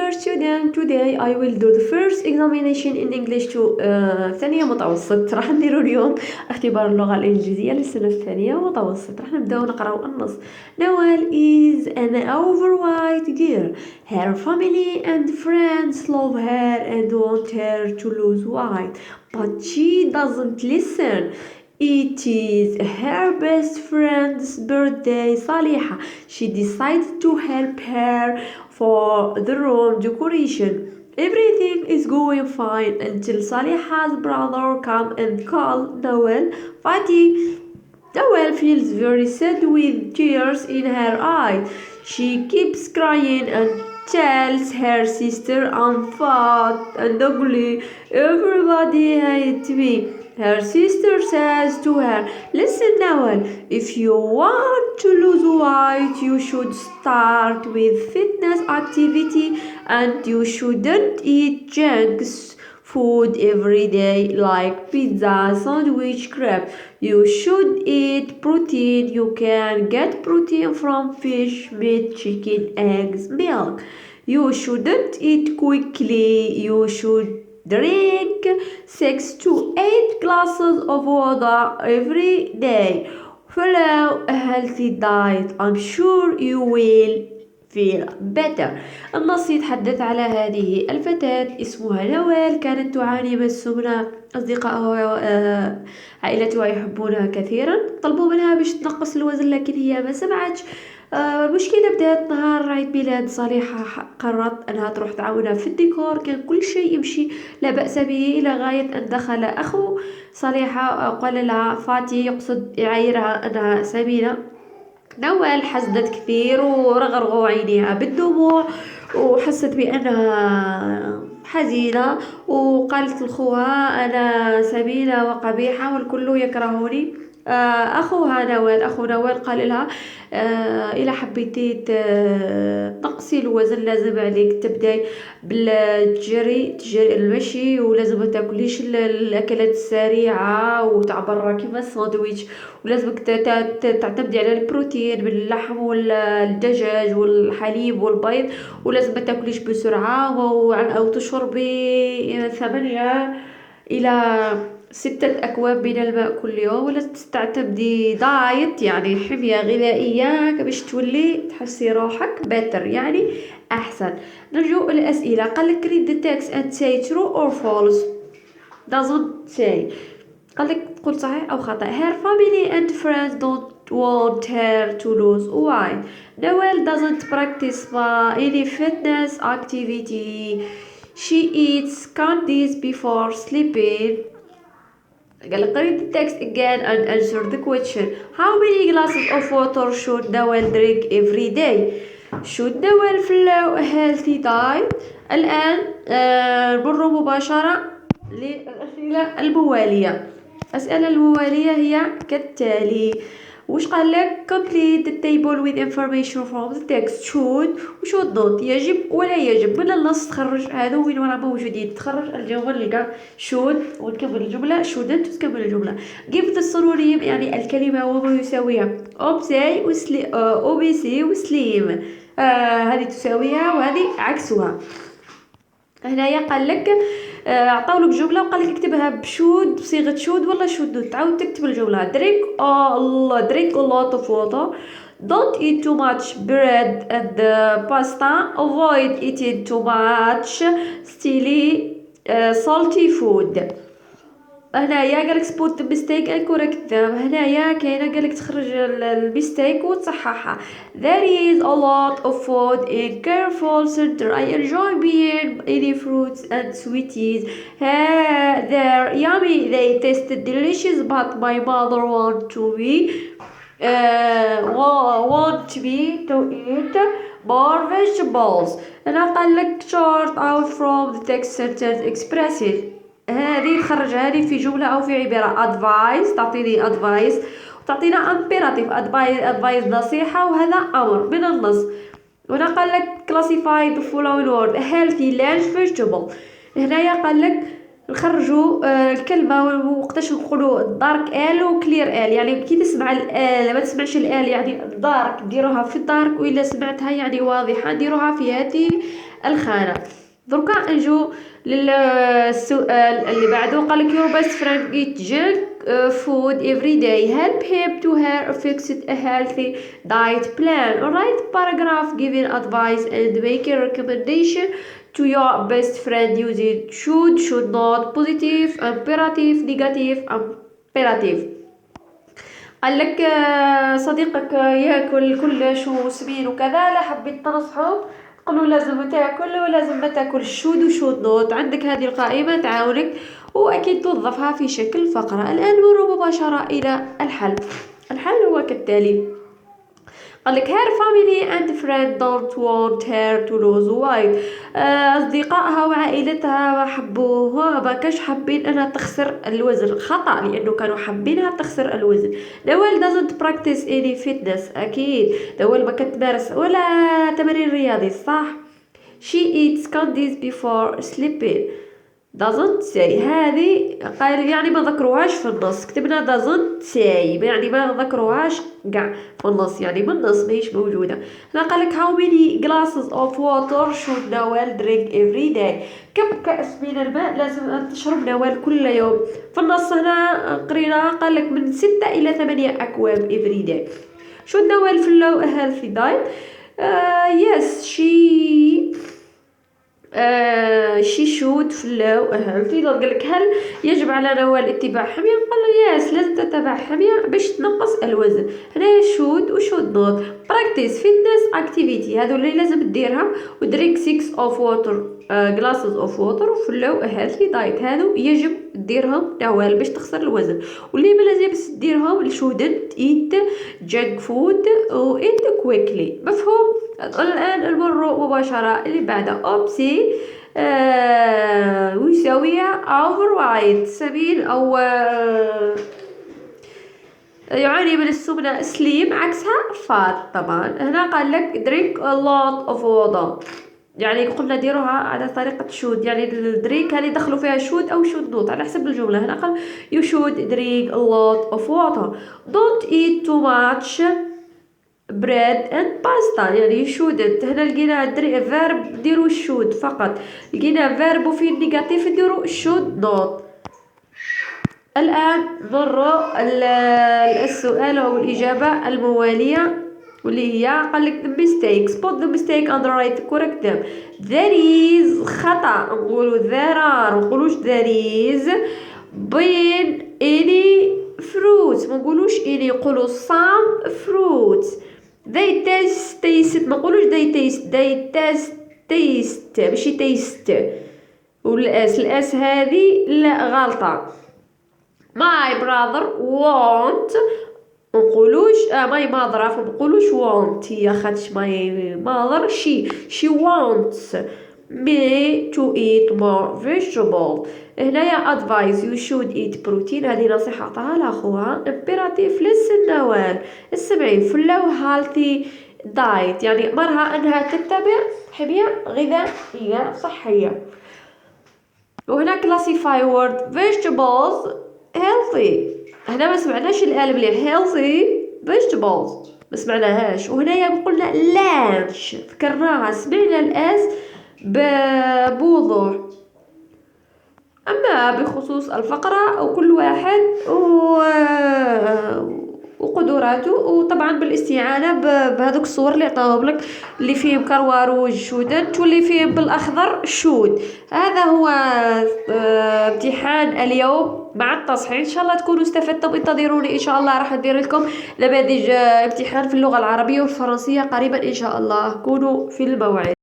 dear student, today I will do the first examination in English to ثانية متوسط. راح نديرو اليوم اختبار اللغة الإنجليزية للسنة الثانية متوسط. راح نبداو نقراو النص. Noel is an overweight girl. Her family and friends love her and want her to lose weight, but she doesn't listen. It is her best friend's birthday, Saliha. She decided to help her for the room decoration. Everything is going fine until Saliha's brother come and call Noel Fatty. Noel feels very sad with tears in her eyes. She keeps crying and tells her sister I'm fat and ugly. Everybody hates me. Her sister says to her, listen Noel, if you want to lose weight, you should start with fitness activity and you shouldn't eat junk food every day like pizza, sandwich, crepe. You should eat protein. You can get protein from fish, meat, chicken, eggs, milk. You shouldn't eat quickly. You should drink 6 to 8 glasses of water every day. Follow a healthy diet. I'm sure you will feel better. النص يتحدث على هذه الفتاة اسمها نوال، كانت تعاني من السمنة. أصدقائها عائلتها يحبونها كثيرا، طلبوا منها باش تنقص الوزن لكن هي ما سمعتش. المشكلة بدأت نهار عيد ميلاد صالحة، قررت أنها تروح تعاونها في الديكور. كان كل شيء يمشي لا بأس به إلى غاية أن دخل أخو صالحة قال لها فاتي، يقصد يعايرها أنها سمينة. نوال حزنت كثير ورغرغوا عينيها بالدموع وحست بأنها حزينة، وقالت لأخوها أنا سمينة وقبيحة والكل يكرهني. أخو نوال قال لها إذا حبيتي تنقصي الوزن لازم عليك تبداي بالجري، تجري المشي، ولازم ما تاكليش الأكلات السريعة وتعبر كيما الساندويتش، ولازمك تعتمدي على البروتين من اللحم والدجاج والحليب والبيض، ولازم ما تاكليش بسرعة أو تشربي 8 إلى 6 أكواب من الماء كل يوم، ولا تعتمدي دايت يعني حمية غذائية باش تولي تحسي روحك better يعني أحسن. نرجو الأسئلة. قالك read the text and say true or false. doesn't say. قالك تقول صحيح أو خطأ. Her family and friends don't want her to lose weight. Noel doesn't practice any fitness activity. She eats candies before sleeping. قالك read the text again and answer the question. How many glasses of water should Noel drink every day? Should Noel follow a healthy diet? الآن نمر مباشرة للأسئلة الموالية. الأسئلة الموالية هي كالتالي. وش قال لك؟ complete the table with information from the text. should و should not، يجب ولا يجب. من النص تخرج هذو وين راهم موجودين، تخرج الجواب نلقى should وتكمل الجملة، shouldn't وتكمل الجملة. give the synonym يعني الكلمة وما يساويها. obese وسليم، هذه تساويها وهذه عكسها. هنايا قال لك عطاولك جملة وقال لك اكتبها بشود بصيغة شود ولا شود، تعاود تكتب الجملة. drink a lot of water. don't eat too much bread and pasta. avoid eating too much salty food. هنايا قالك spot the mistake and correct them. هنايا كاينه قالك تخرج الميستيك وتصححها. There is a lot of food in Carrefour Center. I enjoy being any fruits and sweeties. They're yummy. They taste delicious, but my mother want me to eat more vegetables. أنا قال لك short out from the text sentence expressive. هذه نخرج هذه في جملة أو في عبارة. advice تعطيني advice وتعطينا imperative. advice نصيحة وهذا أمر من النص. وهنا قال لك classify the following word. healthy lunch vegetable. هنايا قال لك نخرجوا الكلمة وقتاش نقولوا دارك ال وكلير ال، يعني كي تسمع الال ما تسمعش الال يعني دارك ديروها في الدارك، وإلا سمعتها يعني واضحة ديروها في هذه الخانة. دركا نجو للسؤال اللي بعده. قالك your best friend eat junk food every day, help him to her fix a healthy diet plan. Alright, paragraph giving advice and making recommendation to your best friend using should not, positive, imperative, negative, imperative. قال لك صديقك ياكل كلش وسمين وكذا، لا حبيت تنصحه قالوا لازم تاكل ولازم ما تاكل شود وشود نوت. عندك هذه القائمة تعاونك وأكيد توظفها في شكل فقرة. الآن نمر مباشرة إلى الحل. الحل هو كالتالي. قال لك her family and friends don't want her to lose weight. أصدقائها وعائلتها ما حبوها، ما كانش حابين أنها تخسر الوزن. خطأ، لأنه كانوا حابينها تخسر الوزن. نوال doesn't practice any fitness. أكيد نوال ما كتمارس ولا تمارين رياضي، صح. she eats candies before sleeping. doesn't say هذه قال يعني ما ذكروهاش في النص، كتبنا doesn't say يعني ما ذكروهاش قاع في النص، يعني بالنص ماهيش موجودة. هنا قالك how many glasses of water should نوال drink every day. كم كأس من الماء لازم أن تشرب نوال كل يوم. في النص هنا قرينا قالك من 6 إلى 8 أكواب every day. should نوال follow a healthy diet. yes she should follow a healthy diet. قالك هل يجب على نوال اتباع حمية؟ قال يس لازم تتبع حمية باش تنقص الوزن. هنا should و should not. practice fitness activity هذو اللي لازم تديرها، و drink 6 of water glasses of water و follow a healthy diet هذو يجب تديرهم نوال باش تخسر الوزن. واللي ما لازمش تديرهم shouldn't eat junk food و eat quickly. مفهوم؟ الآن نمر مباشرة اللي بعدها. أوبسي ويساوية overweight سمين أو يعاني من السمنة سليم، عكسها فات. طبعا هنا قال لك drink a lot of water، يعني قلنا ديروها على طريقة شود، يعني الدريك هذه دخلوا فيها شود أو شود نوت على حسب الجملة. هنا قال you should drink a lot of water. don't eat too much bread and pasta، يعني shouldn't. هنا لقينا فيرب ديرو should فقط، لقينا فيرب وفي النيجاتيف ديرو should not. الآن نمر السؤال أو الإجابة الموالية واللي هي قال لك the mistake. spot the mistake and write correct them. there is خطأ، نقولوا there are، منقولوش there is. been any fruits، منقولوش any، نقولوا some fruits. they taste ما نقولوش they taste ماشي taste. والاس هذه لا غلطة. my brother want منقولوش my mother عفوا منقولوش want، هي خدش my mother she wants me to eat more vegetable. هنايا advice you should eat protein، هذه نصيحة عطاها لأخوها. imperative listen نوال السبعين follow healthy diet، يعني أمرها أنها تتبع حمية غذائية صحية. وهنا classify word vegetables healthy، هنا ما سمعناش الآن مليح healthy vegetables ما سمعناهاش. وهنايا قلنا lunch ذكرناها، سمعنا الآس بوضوح. أما بخصوص الفقرة وكل واحد وقدراته، وطبعا بالاستعانة بهذوك الصور اللي عطاهم لك اللي فيهم كرواروج شودنت واللي فيهم بالأخضر شود. هذا هو امتحان اليوم مع التصحيح. إن شاء الله تكونوا استفدتم، انتظروني إن شاء الله راح ندير لكم نماذج امتحان في اللغة العربية والفرنسية قريبا إن شاء الله. كونوا في الموعد.